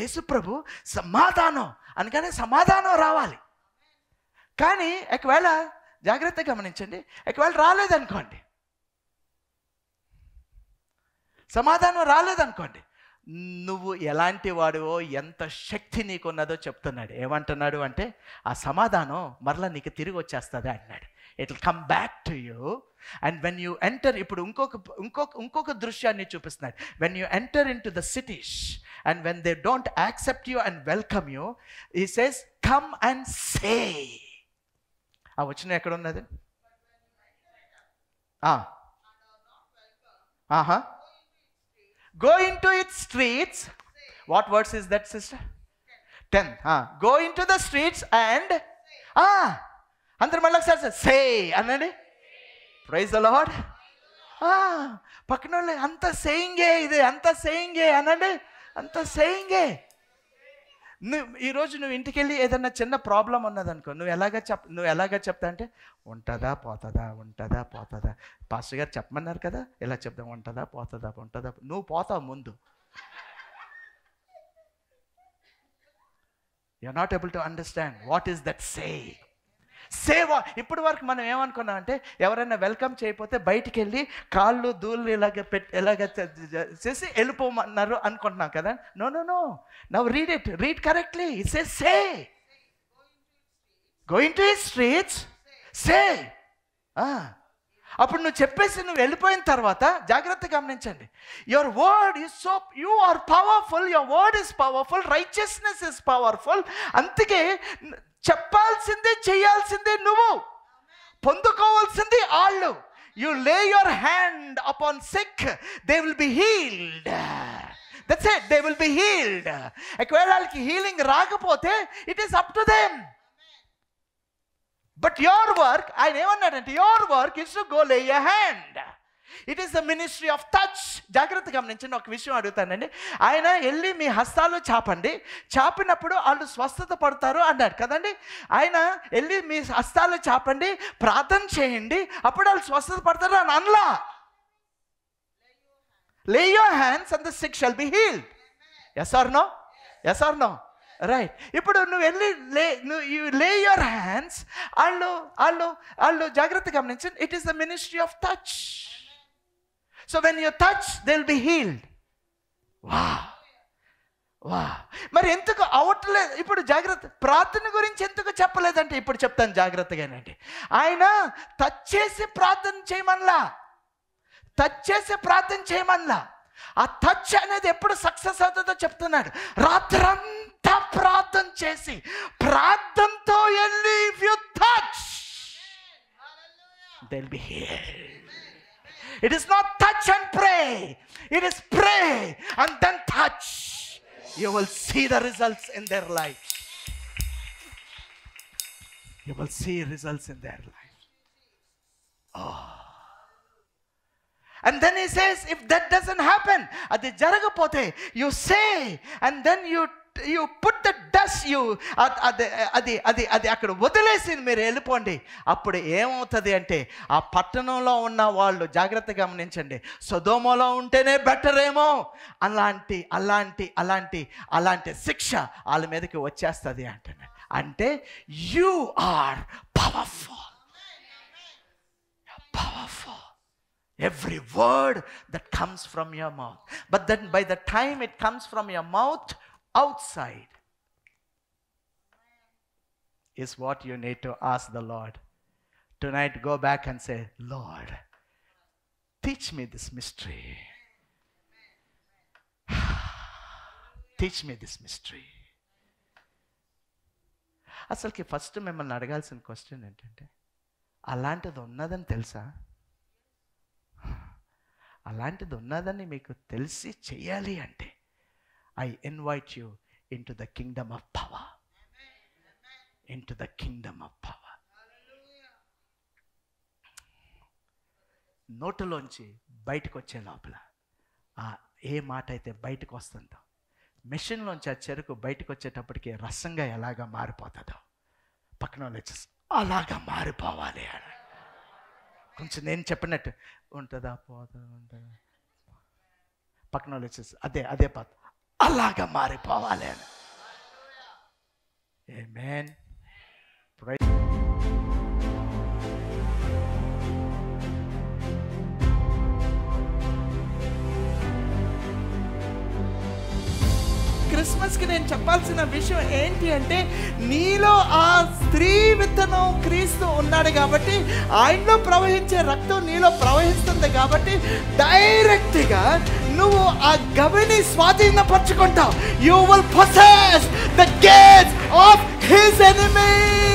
యేసు ప్రభు సమాధానం అనగానే సమాధానం రావాలి. కానీ ఒకవేళ జాగ్రత్తగా గమనించండి, ఒకవేళ రాలేదనుకోండి, సమాధానం రాలేదనుకోండి, నువ్వు ఎలాంటి వాడివో ఎంత శక్తి నీకున్నదో చెప్తున్నాడు. ఏమంటున్నాడు అంటే ఆ సమాధానం మరలా నీకు తిరిగి వచ్చేస్తుంది అన్నాడు. It will come back to you. And when you enter, ఇప్పుడు ఇంకొక దృశ్యాన్ని చూపిస్తున్నాడు. When you enter in to the cities and when they don't accept you and welcome you, he says come and say. ఆ వచనం ఎక్కడ ఉన్నది? Go into its streets. What verse is that, sister? 10. Go into the streets and అందరు మళ్ళీ ఒకసారి say అనండి. Praise the lord. పక్కన వాళ్ళు అంత సేయింగే, ఇది అంత సేయింగే అనండి, అంత సేయింగే. ఈరోజు నువ్వు ఇంటికి వెళ్ళి ఏదన్నా చిన్న ప్రాబ్లం ఉన్నదనుకో, నువ్వు ఎలాగ చెప్తా అంటే ఉంటుందా పోతుందా, ఉంటుందా పోతుందా, పాస్టర్ గారు చెప్పమన్నారు కదా, ఇలా చెప్దాం, ఉంటుందా పోతుందా, ఉంటుందా. నువ్వు పోతావు ముందు. You are not able to understand what is that say. ఇప్పటి వరకు మనం ఏమనుకున్నాం అంటే ఎవరైనా వెల్కమ్ చేయకపోతే బయటికి వెళ్ళి కాళ్ళు దూళ్ళు ఇలాగ చేసి వెళ్ళిపోమన్నారు అనుకుంటున్నాం కదా. No no no, now read correctly. It says say. Go into his streets, say. అప్పుడు నువ్వు చెప్పేసి నువ్వు వెళ్ళిపోయిన తర్వాత జాగ్రత్తగా గమనించండి. Your word is so, you are powerful, your word is powerful, righteousness is powerful. అందుకే చెప్పాల్సిందే, చేయాల్సిందే నువ్వు, పొందుకోవాల్సింది వాళ్ళు. You lay your hand upon sick, they will be healed. That's it, they will be healed. ఒకవేళ వాళ్ళకి హీలింగ్ రాకపోతే it is up to them. But your work, ఆయన ఏమన్నాడంటే your work is to go lay your hand. It is the ministry of touch. జాగ్రత్తగా గమనించండి, ఒక విషయం అడుగుతానండి. ఆయన వెళ్ళి మీ హస్తాలు చాపండి, చాపినప్పుడు వాళ్ళు స్వస్థత పడతారు అన్నాడు కదండి. ఆయన వెళ్ళి మీ హస్తాలు చాపండి, ప్రార్థన చేయండి, అప్పుడు వాళ్ళు స్వస్థత పడతారు అని అనలా. Lay your hands and the sick shall be healed. Yes or no? Yes or no? Right. ఇప్పుడు నువ్వు వెళ్ళి యు లే యువర్ హ్యాండ్స్, వాళ్ళు జాగ్రత్తగా గమనించండి. It is the ministry of touch. So when you touch, they'll be healed. వా. మరి ఎందుకు అవట్లేదు? ఇప్పుడు జాగ్రత్త, ప్రార్థన గురించి ఎందుకు చెప్పలేదంటే ఇప్పుడు చెప్తాను జాగ్రత్తగానండి. ఆయన టచ్ చేసి ప్రార్థన చేయమనలా, టచ్ చేసి ప్రార్థన చేయమనలా. ఆ టచ్ అనేది ఎప్పుడు సక్సెస్ అవుతుందో చెప్తున్నాడు. రాత్రంతా ప్రార్థన చేసి, ప్రార్థనతో వెళ్ళి if you touch, they'll be healed. It is not touch and pray. It is pray and then touch. You will see the results in their life. You will see results in their life. And then he says, if that doesn't happen, adi jaragapothe, you say, and then you put the dust, అది అక్కడ వదిలేసి మీరు వెళ్ళిపోండి. అప్పుడు ఏమవుతుంది అంటే ఆ పట్టణంలో ఉన్న వాళ్ళు, జాగ్రత్తగా గమనించండి, సొదొమలో ఉంటేనే బెటర్ ఏమో, అలాంటి శిక్ష వాళ్ళ మీదకి వచ్చేస్తుంది అంటున్నాడు. అంటే you are powerful. Powerful. Every word that comes from your mouth, but then by the time it comes from your mouth outside is what you need to ask the Lord. Tonight go back and say, Lord, teach me this mystery. Teach me this mystery. అసలుకి first మిమ్మల్ని అడగాల్సిన question ఏంటంటే, అలాంటిది ఉన్నదని తెలుసా? అలాంటిది ఉన్నదని మీకు తెలిసి చేయాలి అంటే I invite you into the kingdom of power. Into the kingdom of power. నోటులోంచి బయటకు వచ్చే లోపల ఏ మాట అయితే బయటకు వస్తుందో, మెషిన్లోంచి ఆ చెరుకు బయటకు వచ్చేటప్పటికి రసంగా ఎలాగా మారిపోతుందో, పక్కన వాళ్ళు అలాగా మారిపోవాలి అని. కొంచెం నేను చెప్పినట్టు ఉంటుందా పోతుందా, పక్కన వాళ్ళు వచ్చేసి అదే పాత అలాగా మారిపోవాలి అని. ఆమేన్. క్రిస్మస్కి నేను చెప్పాల్సిన విషయం ఏంటి అంటే, నీలో ఆ స్త్రీ విత్తనం క్రీస్తు ఉన్నాడు కాబట్టి, ఆయనలో ప్రవహించే రక్తం నీలో ప్రవహిస్తుంది కాబట్టి డైరెక్ట్గా నువ్వు ఆ గవిని స్వాధీనపరచుకుంటావు. You will possess the gates of his enemy.